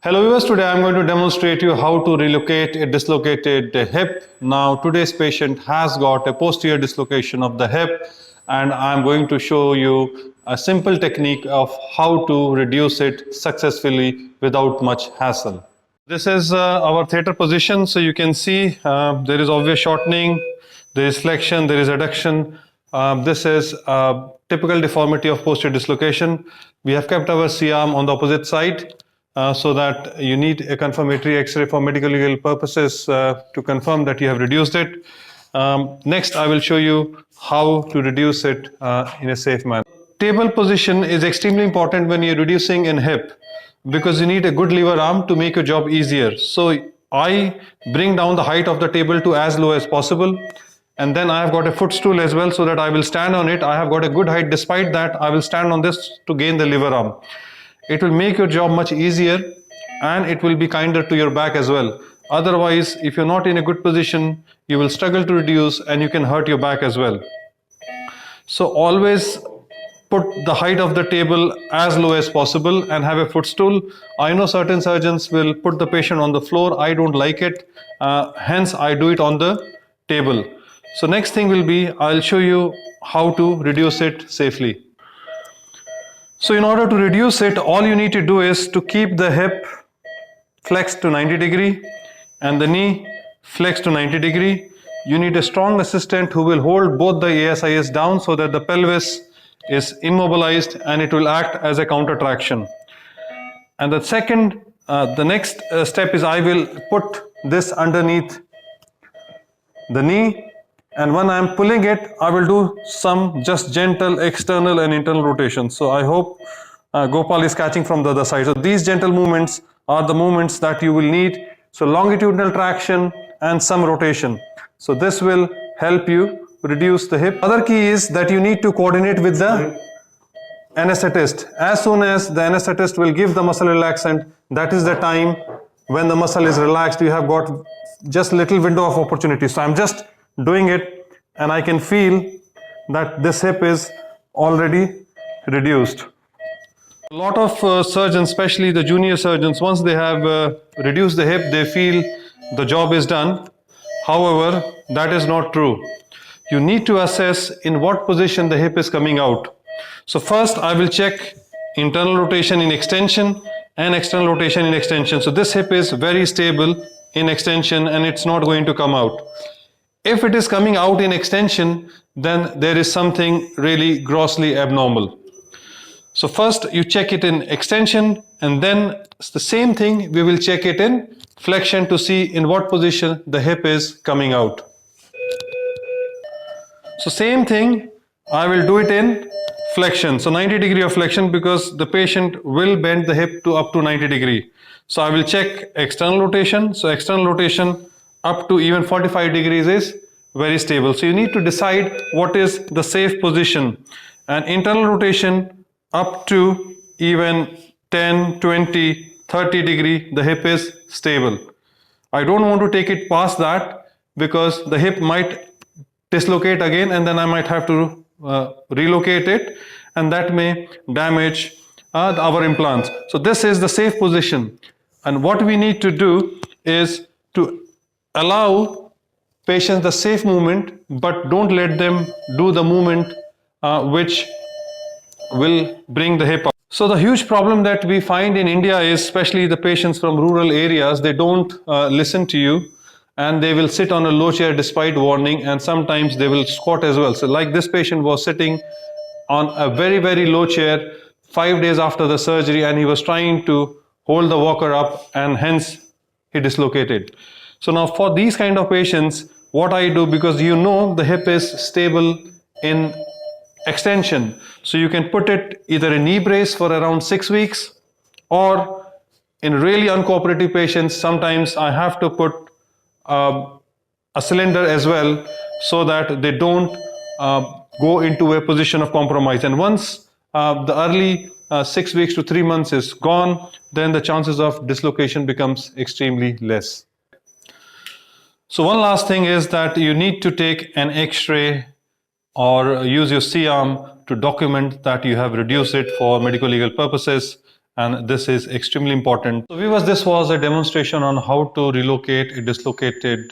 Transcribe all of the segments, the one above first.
Hello viewers, today I am going to demonstrate you how to relocate a dislocated hip. Now today's patient has got a posterior dislocation of the hip and I am going to show you a simple technique of how to reduce it successfully without much hassle. This is our theater position, so you can see there is obvious shortening, there is flexion, there is adduction. This is a typical deformity of posterior dislocation. We have kept our C-arm on the opposite side. So that you need a confirmatory X-ray for medical legal purposes to confirm that you have reduced it. Next, I will show you how to reduce it in a safe manner. Table position is extremely important when you're reducing in hip because you need a good lever arm to make your job easier. So I bring down the height of the table to as low as possible. And then I have got a footstool as well so that I will stand on it. I have got a good height. Despite that, I will stand on this to gain the lever arm. It will make your job much easier and it will be kinder to your back as well. Otherwise, if you're not in a good position, you will struggle to reduce and you can hurt your back as well. So always put the height of the table as low as possible and have a footstool. I know certain surgeons will put the patient on the floor. I don't like it. Hence, I do it on the table. So next thing will be, I'll show you how to reduce it safely. So in order to reduce it, all you need to do is to keep the hip flexed to 90 degree and the knee flexed to 90 degree. You need a strong assistant who will hold both the ASIS down so that the pelvis is immobilized and it will act as a counter traction. And the next step is I will put this underneath the knee. And when I am pulling it, I will do some just gentle external and internal rotation. So I hope Gopal is catching from the other side. So these gentle movements are the movements that you will need. So longitudinal traction and some rotation. So this will help you reduce the hip. Other key is that you need to coordinate with the anesthetist. As soon as the anesthetist will give the muscle relaxant, that is the time when the muscle is relaxed. You have got just little window of opportunity. So I'm just doing it and I can feel that this hip is already reduced. A lot of surgeons, especially the junior surgeons, once they have reduced the hip, they feel the job is done. However, that is not true. You need to assess in what position the hip is coming out. So first I will check internal rotation in extension and external rotation in extension. So this hip is very stable in extension and it's not going to come out. If it is coming out in extension, then there is something really grossly abnormal. So first you check it in extension and then it's the same thing, we will check it in flexion to see in what position the hip is coming out. So same thing, I will do it in flexion. So 90 degree of flexion because the patient will bend the hip to up to 90 degree. So I will check external rotation. So external rotation up to even 45 degrees is very stable. So you need to decide what is the safe position. And internal rotation up to even 10, 20, 30 degree, the hip is stable. I don't want to take it past that because the hip might dislocate again and then I might have to relocate it and that may damage our implants. So this is the safe position. And what we need to do is to allow patients the safe movement, but don't let them do the movement which will bring the hip up. So the huge problem that we find in India is, especially the patients from rural areas, they don't listen to you and they will sit on a low chair despite warning, and sometimes they will squat as well. So like this patient was sitting on a very, very low chair 5 days after the surgery and he was trying to hold the walker up and hence he dislocated. So now for these kind of patients, what I do, because you know the hip is stable in extension, so you can put it either in knee brace for around 6 weeks or in really uncooperative patients, sometimes I have to put a cylinder as well so that they don't go into a position of compromise. And once the early 6 weeks to 3 months is gone, then the chances of dislocation becomes extremely less. So one last thing is that you need to take an X-ray or use your C-arm to document that you have reduced it for medical legal purposes. and this is extremely important. So viewers, this was a demonstration on how to relocate a dislocated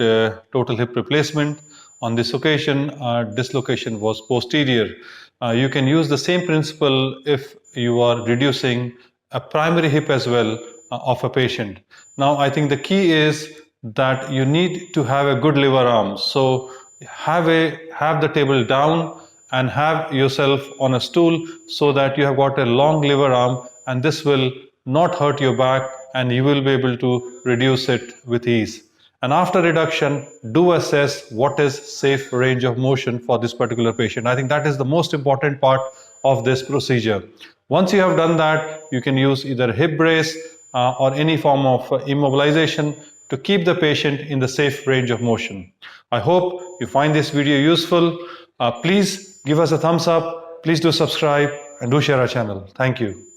total hip replacement. On this occasion, dislocation was posterior. You can use the same principle if you are reducing a primary hip as well of a patient. Now, I think the key is that you need to have a good lever arm. So have the table down and have yourself on a stool so that you have got a long lever arm, and this will not hurt your back and you will be able to reduce it with ease. And after reduction, do assess what is safe range of motion for this particular patient. I think that is the most important part of this procedure. Once you have done that, you can use either hip brace or any form of immobilization to keep the patient in the safe range of motion. I hope you find this video useful. Please give us a thumbs up. Please do subscribe and do share our channel. Thank you.